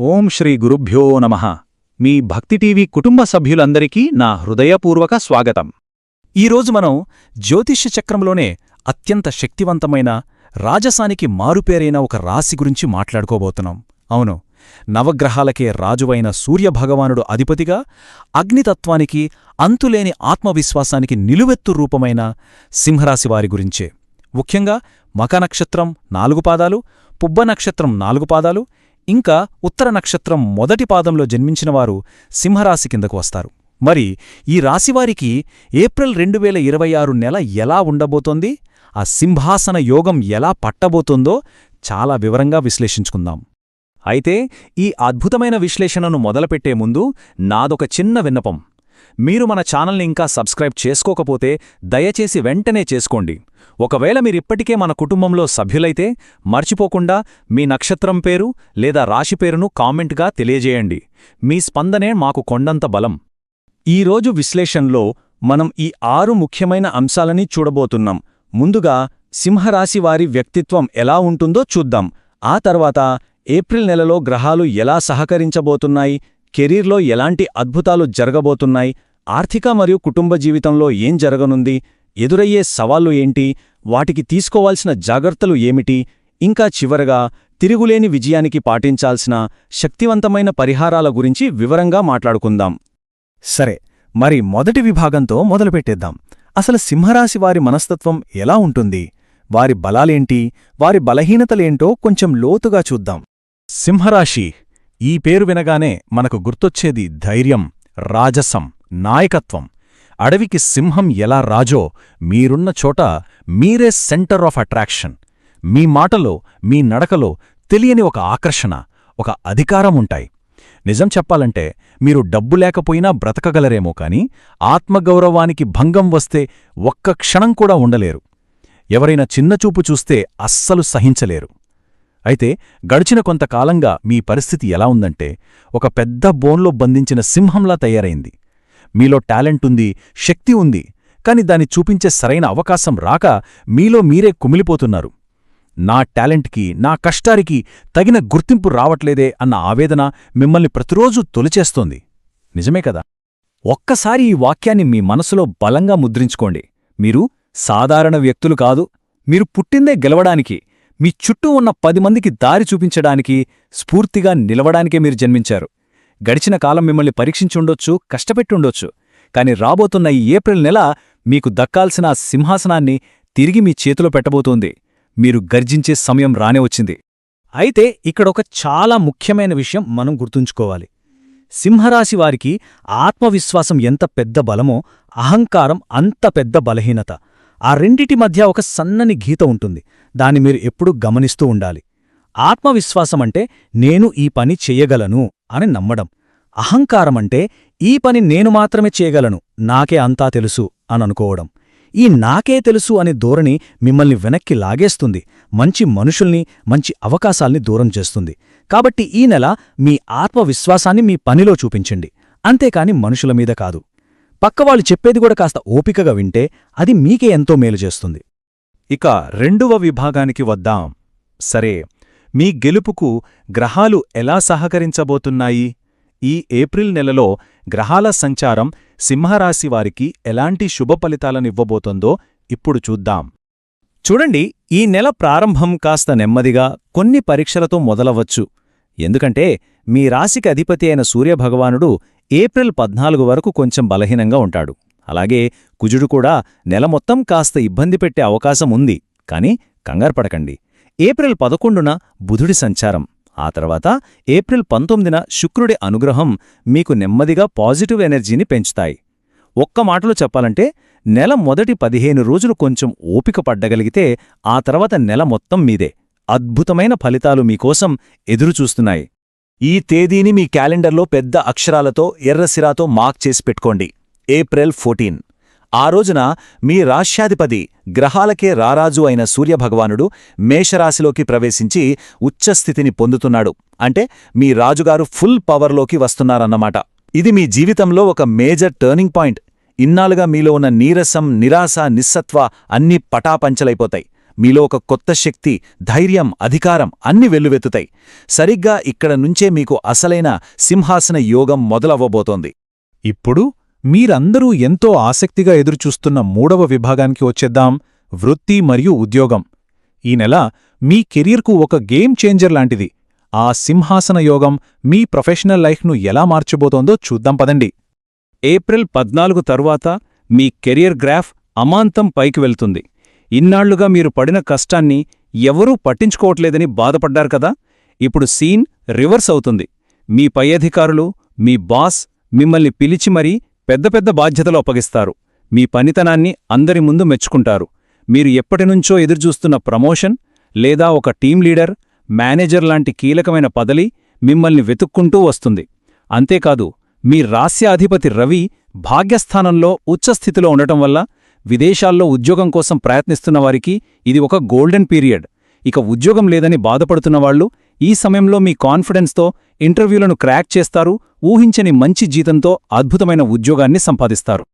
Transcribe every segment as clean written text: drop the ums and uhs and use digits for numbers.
ఓం శ్రీ గురుభ్యో నమః. మీ భక్తి టీవీ కుటుంబ సభ్యులందరికీ నా హృదయపూర్వక స్వాగతం. ఈరోజు మనం జ్యోతిష్య చక్రంలోనే అత్యంత శక్తివంతమైన రాజసానికి మారుపేరైన ఒక రాశి గురించి మాట్లాడుకోబోతున్నాం. అవును, నవగ్రహాలకే రాజువైన సూర్యభగవానుడు అధిపతిగా, అగ్నితత్వానికి, అంతులేని ఆత్మవిశ్వాసానికి నిలువెత్తు రూపమైన సింహరాశివారి గురించే. ముఖ్యంగా మఖ నక్షత్రం 4 పాదాలు, పుబ్బ నక్షత్రం 4 పాదాలు, ఇంకా ఉత్తర నక్షత్రం మొదటి పాదంలో జన్మించినవారు సింహరాశి కిందకు వస్తారు. మరి ఈ రాశివారికి ఏప్రిల్ 2026 నెల ఎలా ఉండబోతోంది, ఆ సింహాసన యోగం ఎలా పట్టబోతోందో చాలా వివరంగా విశ్లేషించుకుందాం. అయితే ఈ అద్భుతమైన విశ్లేషణను మొదలుపెట్టే ముందు నాదొక చిన్న విన్నపం. మీరు మన ఛానల్ని ఇంకా సబ్స్క్రైబ్ చేసుకోకపోతే దయచేసి వెంటనే చేసుకోండి. ఒకవేళ మీరిప్పటికే మన కుటుంబంలో సభ్యులైతే మర్చిపోకుండా మీ నక్షత్రం పేరు లేదా రాశి పేరును కామెంట్గా తెలియజేయండి. మీ స్పందనే మాకు కొండంత బలం. ఈరోజు విశ్లేషణలో మనం ఈ 6 ముఖ్యమైన అంశాలని చూడబోతున్నాం. ముందుగా సింహరాశివారి వ్యక్తిత్వం ఎలా ఉంటుందో చూద్దాం. ఆ తర్వాత ఏప్రిల్ నెలలో గ్రహాలు ఎలా సహకరించబోతున్నాయి, కెరీర్లో ఎలాంటి అద్భుతాలు జరగబోతున్నాయి, ఆర్థిక మరియు కుటుంబ జీవితంలో ఏం జరగనుంది, ఎదురయ్యే సవాళ్లు ఏంటి, వాటికి తీసుకోవాల్సిన జాగ్రత్తలు ఏమిటి, ఇంకా చివరగా తిరుగులేని విజయానికి పాటించాల్సిన శక్తివంతమైన పరిహారాల గురించి వివరంగా మాట్లాడుకుందాం. సరే, మరి మొదటి విభాగంతో మొదలుపెట్టేద్దాం. అసలు సింహరాశివారి మనస్తత్వం ఎలా ఉంటుంది, వారి బలాలేంటి, వారి బలహీనతలేంటో కొంచెం లోతుగా చూద్దాం. సింహరాశి ఈ పేరు వినగానే మనకు గుర్తొచ్చేది ధైర్యం, రాజసం, నాయకత్వం. అడవికి సింహం ఎలా రాజో మీరున్న చోట మీరే సెంటర్ ఆఫ్ అట్రాక్షన్. మీ మాటలో, మీ నడకలో తెలియని ఒక ఆకర్షణ, ఒక అధికారం ఉంటాయి. నిజం చెప్పాలంటే మీరు డబ్బు లేకపోయినా బ్రతకగలరేమో కాని ఆత్మగౌరవానికి భంగం వస్తే ఒక్క క్షణం కూడా ఉండలేరు. ఎవరైనా చిన్నచూపు చూస్తే అస్సలు సహించలేరు. అయితే గడిచిన కొంతకాలంగా మీ పరిస్థితి ఎలా ఉందంటే ఒక పెద్ద బోన్లో బంధించిన సింహంలా తయారైంది. మీలో టాలెంటుంది, శక్తి ఉంది, కాని దాన్ని చూపించే సరైన అవకాశం రాక మీలో మీరే కుమిలిపోతున్నారు. నా టాలెంట్కి, నా కష్టానికి తగిన గుర్తింపు రావట్లేదే అన్న ఆవేదన మిమ్మల్ని ప్రతిరోజూ తొలిచేస్తోంది. నిజమే కదా? ఒక్కసారి ఈ వాక్యాన్ని మీ మనసులో బలంగా ముద్రించుకోండి. మీరు సాధారణ వ్యక్తులు కాదు. మీరు పుట్టిందే గెలవడానికి, మీ చుట్టూ ఉన్న 10 మందికి దారి చూపించడానికి, స్ఫూర్తిగా నిలవడానికే మీరు జన్మించారు. గడిచిన కాలం మిమ్మల్ని పరీక్షించుండొచ్చు, కష్టపెట్టుండొచ్చు, కాని రాబోతున్న ఈ ఏప్రిల్ నెల మీకు దక్కాల్సిన ఆ సింహాసనాన్ని తిరిగి మీ చేతిలో పెట్టబోతోంది. మీరు గర్జించే సమయం రానే వచ్చింది. అయితే ఇక్కడొక చాలా ముఖ్యమైన విషయం మనం గుర్తుంచుకోవాలి. సింహరాశివారికి ఆత్మవిశ్వాసం ఎంత పెద్ద బలమో అహంకారం అంత పెద్ద బలహీనత. ఆ రెండిటి మధ్య ఒక సన్నని గీత ఉంటుంది. దాన్ని మీరు ఎప్పుడూ గమనిస్తూ ఉండాలి. ఆత్మవిశ్వాసమంటే నేను ఈ పని చెయ్యగలను అని నమ్మడం. అహంకారమంటే ఈ పని నేను మాత్రమే చేయగలను, నాకే అంతా తెలుసు అని అనుకోవడం. ఈ నాకే తెలుసు అనే ధోరణి మిమ్మల్ని వెనక్కి లాగేస్తుంది, మంచి మనుషుల్ని, మంచి అవకాశాల్ని దూరం చేస్తుంది. కాబట్టి ఈ నెల మీ ఆత్మవిశ్వాసాన్ని మీ పనిలో చూపించండి, అంతేకాని మనుషుల మీద కాదు. పక్కవాళ్ళు చెప్పేది కూడా కాస్త ఓపికగా వింటే అది మీకే ఎంతో మేలు చేస్తుంది. ఇక రెండవ విభాగానికి వద్దాం. సరే, మీ గెలుపుకు గ్రహాలు ఎలా సహకరించబోతున్నాయి? ఈ ఏప్రిల్ నెలలో గ్రహాల సంచారం సింహరాశివారికి ఎలాంటి శుభ ఫలితాలనివ్వబోతోందో ఇప్పుడు చూద్దాం. చూడండి, ఈ నెల ప్రారంభం కాస్త నెమ్మదిగా కొన్ని పరీక్షలతో మొదలవచ్చు. ఎందుకంటే మీ రాశికి అధిపతి అయిన సూర్యభగవానుడు ఏప్రిల్ 14 వరకు కొంచెం బలహీనంగా ఉంటాడు. అలాగే కుజుడు కూడా నెల మొత్తం కాస్త ఇబ్బంది పెట్టే అవకాశం ఉంది. కాని కంగారుపడకండి. ఏప్రిల్ 11న బుధుడి సంచారం, ఆ తర్వాత ఏప్రిల్ 19న శుక్రుడి అనుగ్రహం మీకు నెమ్మదిగా పాజిటివ్ ఎనర్జీని పెంచుతాయి. ఒక్క మాటలో చెప్పాలంటే నెల మొదటి 15 రోజులు కొంచెం ఓపిక పడ్డగలిగితే ఆ తర్వాత నెల మొత్తం మీదే. అద్భుతమైన ఫలితాలు మీకోసం ఎదురుచూస్తున్నాయి. ఈ తేదీని మీ క్యాలెండర్లో పెద్ద అక్షరాలతో ఎర్రసిరాతో మార్క్ చేసి పెట్టుకోండి. ఏప్రిల్ 14. ఆ రోజున మీ రాశ్యాధిపతి, గ్రహాలకే రారాజు అయిన సూర్యభగవానుడు మేషరాశిలోకి ప్రవేశించి ఉచ్చస్థితిని పొందుతున్నాడు. అంటే మీ రాజుగారు ఫుల్ పవర్లోకి వస్తున్నారన్నమాట. ఇది మీ జీవితంలో ఒక మేజర్ టర్నింగ్ పాయింట్. ఇన్నాళ్లుగా మీలో ఉన్న నీరసం, నిరాశ, నిస్సత్వ అన్నీ పటాపంచలైపోతాయి. మీలో ఒక కొత్త శక్తి, ధైర్యం, అధికారం అన్ని వెల్లువెత్తుతాయి. సరిగ్గా ఇక్కడ నుంచే మీకు అసలైన సింహాసన యోగం మొదలవ్వబోతోంది. ఇప్పుడు మీరందరూ ఎంతో ఆసక్తిగా ఎదురుచూస్తున్న 3వ విభాగానికి వచ్చేద్దాం, వృత్తి మరియు ఉద్యోగం. ఈ నెల మీ కెరీర్కు ఒక గేమ్ చేంజర్ లాంటిది. ఆ సింహాసన యోగం మీ ప్రొఫెషనల్ లైఫ్ను ఎలా మార్చబోతోందో చూద్దాం పదండి. ఏప్రిల్ 14 తరువాత మీ కెరియర్ గ్రాఫ్ అమాంతం పైకి వెళ్తుంది. ఇన్నాళ్లుగా మీరు పడిన కష్టాన్ని ఎవరూ పట్టించుకోవట్లేదని బాధపడ్డారు కదా, ఇప్పుడు సీన్ రివర్స్ అవుతుంది. మీ పై అధికారులు, మీ బాస్ మిమ్మల్ని పిలిచి మరీ పెద్ద పెద్ద బాధ్యతలు అప్పగిస్తారు. మీ పనితనాన్ని అందరి ముందు మెచ్చుకుంటారు. మీరు ఎప్పటినుంచో ఎదురుచూస్తున్న ప్రమోషన్ లేదా ఒక టీం లీడర్, మేనేజర్ లాంటి కీలకమైన పదవి మిమ్మల్ని వెతుక్కుంటూ వస్తుంది. అంతేకాదు, మీ రాస్యాధిపతి రవి భాగ్యస్థానంలో ఉచ్చస్థితిలో ఉండటం వల్ల విదేశాల్లో ఉద్యోగం కోసం ప్రయత్నిస్తున్న వారికి ఇది ఒక గోల్డెన్ పీరియడ్. ఇక ఉద్యోగం లేదని బాధపడుతున్నవాళ్లు ఈ సమయంలో మీ కాన్ఫిడెన్స్తో ఇంటర్వ్యూలను క్రాక్ చేస్తారు, ఊహించని మంచి జీతంతో అద్భుతమైన ఉద్యోగాన్ని సంపాదిస్తారు.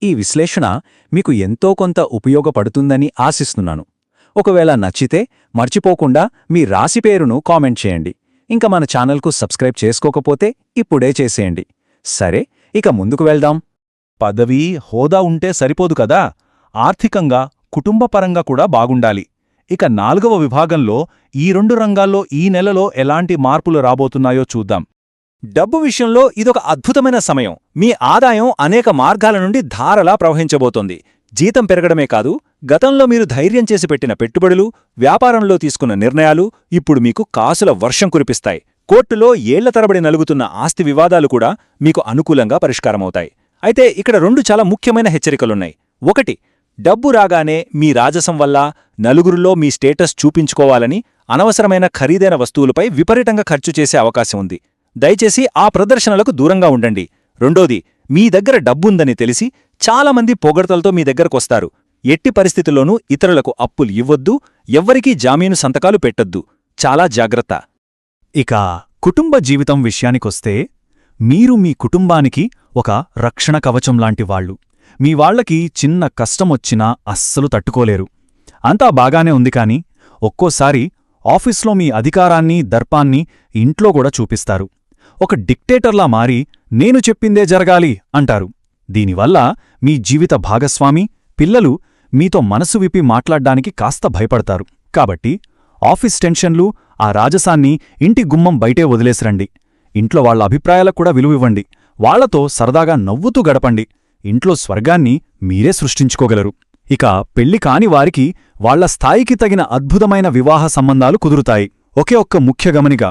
ఈ విశ్లేషణ మీకు ఎంతో కొంత ఉపయోగపడుతుందని ఆశిస్తున్నాను. ఒకవేళ నచ్చితే మర్చిపోకుండా మీ రాశి పేరును కామెంట్ చేయండి. ఇంకా మన ఛానల్కు సబ్స్క్రైబ్ చేసుకోకపోతే ఇప్పుడే చేసేయండి. సరే, ఇక ముందుకు వెళ్దాం. పదవి, హోదా ఉంటే సరిపోదు కదా, ఆర్థికంగా, కుటుంబపరంగా కూడా బాగుండాలి. ఇక 4వ విభాగంలో ఈ 2 రంగాల్లో ఈ నెలలో ఎలాంటి మార్పులు రాబోతున్నాయో చూద్దాం. డబ్బు విషయంలో ఇదొక అద్భుతమైన సమయం. మీ ఆదాయం అనేక మార్గాల నుండి ధారలా ప్రవహించబోతోంది. జీతం పెరగడమే కాదు, గతంలో మీరు ధైర్యం చేసి పెట్టిన పెట్టుబడులు, వ్యాపారంలో తీసుకున్న నిర్ణయాలు ఇప్పుడు మీకు కాసుల వర్షం కురిపిస్తాయి. కోర్టులో ఏళ్ల తరబడి నలుగుతున్న ఆస్తి వివాదాలు కూడా మీకు అనుకూలంగా పరిష్కారమవుతాయి. అయితే ఇక్కడ 2 చాలా ముఖ్యమైన హెచ్చరికలున్నాయి. 1, డబ్బు రాగానే మీ రాజసం వల్ల నలుగురిలో మీ స్టేటస్ చూపించుకోవాలని అనవసరమైన ఖరీదైన వస్తువులపై విపరీతంగా ఖర్చు చేసే అవకాశం ఉంది. దయచేసి ఆ ప్రదర్శనలకు దూరంగా ఉండండి. 2, మీ దగ్గర డబ్బుందని తెలిసి చాలామంది పొగడ్తలతో మీ దగ్గరకొస్తారు. ఎట్టి పరిస్థితుల్లోనూ ఇతరులకు అప్పులు ఇవ్వొద్దు, ఎవ్వరికీ జామీను సంతకాలు పెట్టొద్దు. చాలా జాగ్రత్త. ఇక కుటుంబ జీవితం విషయానికొస్తే, మీరు మీ కుటుంబానికి ఒక రక్షణ కవచంలాంటి వాళ్ళు. మీ వాళ్లకి చిన్న కష్టమొచ్చినా అస్సలు తట్టుకోలేరు. అంతా బాగానే ఉంది కాని ఒక్కోసారి ఆఫీస్లో మీ అధికారాన్ని, దర్పాన్ని ఇంట్లో కూడా చూపిస్తారు. ఒక డిక్టేటర్లా మారి నేను చెప్పిందే జరగాలి అంటారు. దీనివల్ల మీ జీవిత భాగస్వామి, పిల్లలు మీతో మనసు విప్పి మాట్లాడ్డానికి కాస్త భయపడతారు. కాబట్టి ఆఫీస్ టెన్షన్లు, ఆ రాజసాన్ని ఇంటి గుమ్మం బయటే వదిలేసిరండి. ఇంట్లో వాళ్ల అభిప్రాయాలకు కూడా విలువివ్వండి. వాళ్లతో సరదాగా నవ్వుతూ గడపండి. ఇంట్లో స్వర్గాన్ని మీరే సృష్టించుకోగలరు. ఇక పెళ్లి కాని వారికి వాళ్ల స్థాయికి తగిన అద్భుతమైన వివాహ సంబంధాలు కుదురుతాయి. ఒకే ఒక్క ముఖ్య గమనిక,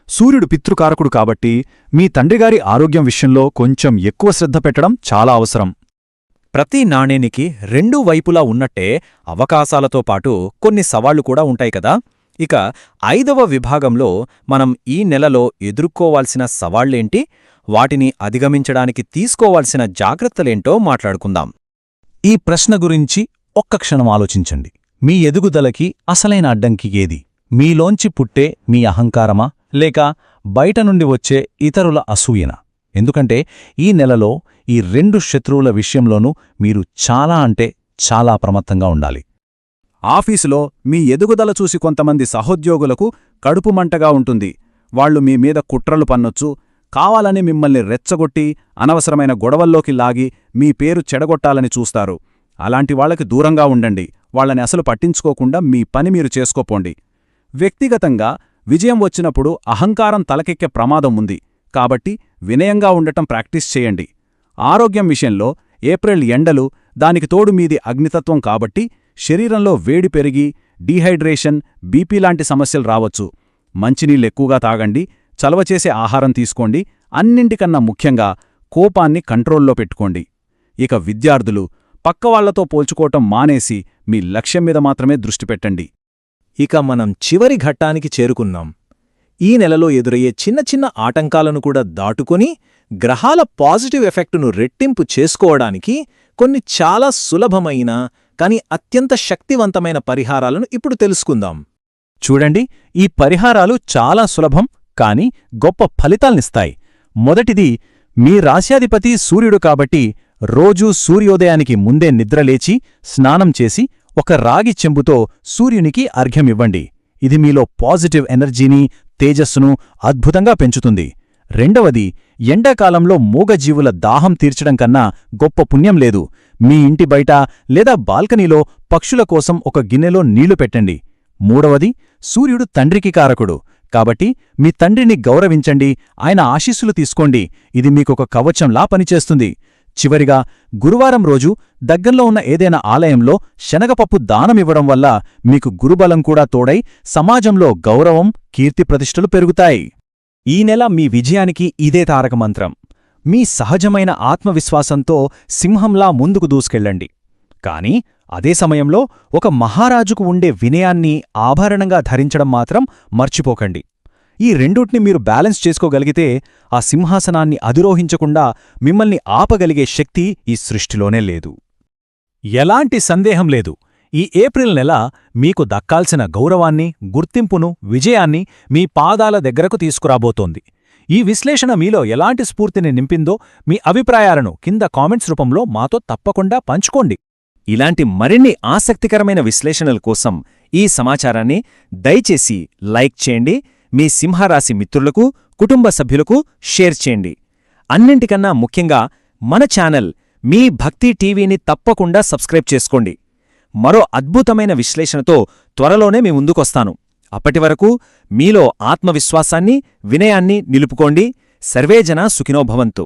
సూర్యుడు పితృకారకుడు కాబట్టి మీ తండ్రిగారి ఆరోగ్యం విషయంలో కొంచెం ఎక్కువ శ్రద్ధ పెట్టడం చాలా అవసరం. ప్రతి నాణేనికి 2 వైపులా ఉన్నట్టే అవకాశాలతో పాటు కొన్ని సవాళ్లు కూడా ఉంటాయి కదా. ఇక 5వ విభాగంలో మనం ఈ నెలలో ఎదుర్కోవాల్సిన సవాళ్లేంటి, వాటిని అధిగమించడానికి తీసుకోవాల్సిన జాగ్రత్తలేంటో మాట్లాడుకుందాం. ఈ ప్రశ్న గురించి ఒక్క క్షణం ఆలోచించండి. మీ ఎదుగుదలకి అసలైన అడ్డంకి ఏది? మీలోంచి పుట్టే మీ అహంకారమా, లేక బయట నుండి వచ్చే ఇతరుల అసూయనా? ఎందుకంటే ఈ నెలలో ఈ 2 శత్రువుల విషయంలోనూ మీరు చాలా అంటే చాలా అప్రమత్తంగా ఉండాలి. ఆఫీసులో మీ ఎదుగుదల చూసి కొంతమంది సహోద్యోగులకు కడుపుమంటగా ఉంటుంది. వాళ్లు మీ మీద కుట్రలు పన్నొచ్చు, కావాలని మిమ్మల్ని రెచ్చగొట్టి అనవసరమైన గొడవల్లోకి లాగి మీ పేరు చెడగొట్టాలని చూస్తారు. అలాంటి వాళ్లకి దూరంగా ఉండండి. వాళ్లని అసలు పట్టించుకోకుండా మీ పని మీరు చేసుకోపోండి. వ్యక్తిగతంగా విజయం వచ్చినప్పుడు అహంకారం తలకెక్కే ప్రమాదం ఉంది. కాబట్టి వినయంగా ఉండటం ప్రాక్టీస్ చేయండి. ఆరోగ్యం విషయంలో ఏప్రిల్ ఎండలు, దానికి తోడు మీది అగ్నితత్వం కాబట్టి శరీరంలో వేడి పెరిగి డీహైడ్రేషన్, బీపీ లాంటి సమస్యలు రావచ్చు. మంచినీళ్ళెక్కువగా తాగండి, చలవచేసే ఆహారం తీసుకోండి. అన్నింటికన్నా ముఖ్యంగా కోపాన్ని కంట్రోల్లో పెట్టుకోండి. ఇక విద్యార్థులు పక్కవాళ్లతో పోల్చుకోవటం మానేసి మీ లక్ష్యం మీద మాత్రమే దృష్టి పెట్టండి. ఇక మనం చివరి ఘట్టానికి చేరుకున్నాం. ఈ నెలలో ఎదురయ్యే చిన్న చిన్న ఆటంకాలను కూడా దాటుకొని గ్రహాల పాజిటివ్ ఎఫెక్టును రెట్టింపు చేసుకోవడానికి కొన్ని చాలా సులభమైన కాని అత్యంత శక్తివంతమైన పరిహారాలను ఇప్పుడు తెలుసుకుందాం. చూడండి, ఈ పరిహారాలు చాలా సులభం కాని గొప్ప ఫలితాల్నిస్తాయి. మొదటిది, మీ రాశ్యాధిపతి సూర్యుడు కాబట్టి రోజూ సూర్యోదయానికి ముందే నిద్రలేచి స్నానం చేసి ఒక రాగి చెంబుతో సూర్యునికి అర్ఘ్యమివ్వండి. ఇది మీలో పాజిటివ్ ఎనర్జీని, తేజస్సును అద్భుతంగా పెంచుతుంది. రెండవది, ఎండాకాలంలో మూగజీవుల దాహం తీర్చడం కన్నా గొప్ప పుణ్యం లేదు. మీ ఇంటి బయట లేదా బాల్కనీలో పక్షుల కోసం ఒక గిన్నెలో నీళ్లు పెట్టండి. మూడవది, సూర్యుడు తండ్రికి కారకుడు. కాబట్టి మీ తండ్రిని గౌరవించండి, ఆయన ఆశీస్సులు తీసుకోండి. ఇది మీకొక కవచంలా పనిచేస్తుంది. చివరిగా, గురువారం రోజు దగ్గర్లో ఉన్న ఏదైనా ఆలయంలో శనగపప్పు దానమివ్వడం వల్ల మీకు గురుబలం కూడా తోడై సమాజంలో గౌరవం, కీర్తిప్రతిష్టలు పెరుగుతాయి. ఈ నెల మీ విజయానికి ఇదే తారక మంత్రం. మీ సహజమైన ఆత్మవిశ్వాసంతో సింహంలా ముందుకు దూసుకెళ్ళండి. కాని అదే సమయంలో ఒక మహారాజుకు ఉండే వినయాన్ని ఆభరణంగా ధరించడం మాత్రం మర్చిపోకండి. ఈ రెండుటిని మీరు బ్యాలెన్స్ చేసుకోగలిగితే ఆ సింహాసనాన్ని అధిరోహించకుండా మిమ్మల్ని ఆపగలిగే శక్తి ఈ సృష్టిలోనే లేదు. ఎలాంటి సందేహం లేదు, ఈ ఏప్రిల్ నెల మీకు దక్కాల్సిన గౌరవాన్ని, గుర్తింపును, విజయాన్ని మీ పాదాల దగ్గరకు తీసుకురాబోతోంది. ఈ విశ్లేషణ మీలో ఎలాంటి స్ఫూర్తిని నింపిందో మీ అభిప్రాయాలను కింద కామెంట్స్ రూపంలో మాతో తప్పకుండా పంచుకోండి. ఇలాంటి మరిన్ని ఆసక్తికరమైన విశ్లేషణల కోసం ఈ సమాచారాన్ని దయచేసి లైక్ చేయండి, మీ సింహరాశి మిత్రులకు, కుటుంబ సభ్యులకు షేర్ చేయండి. అన్నింటికన్నా ముఖ్యంగా మన ఛానల్ మీ భక్తి టీవీని తప్పకుండా సబ్స్క్రైబ్ చేసుకోండి. మరో అద్భుతమైన విశ్లేషణతో త్వరలోనే మీ ముందుకొస్తాను. అప్పటివరకు మీలో ఆత్మవిశ్వాసాన్ని, వినయాన్ని నిలుపుకోండి. సర్వేజన సుఖినో భవంతు.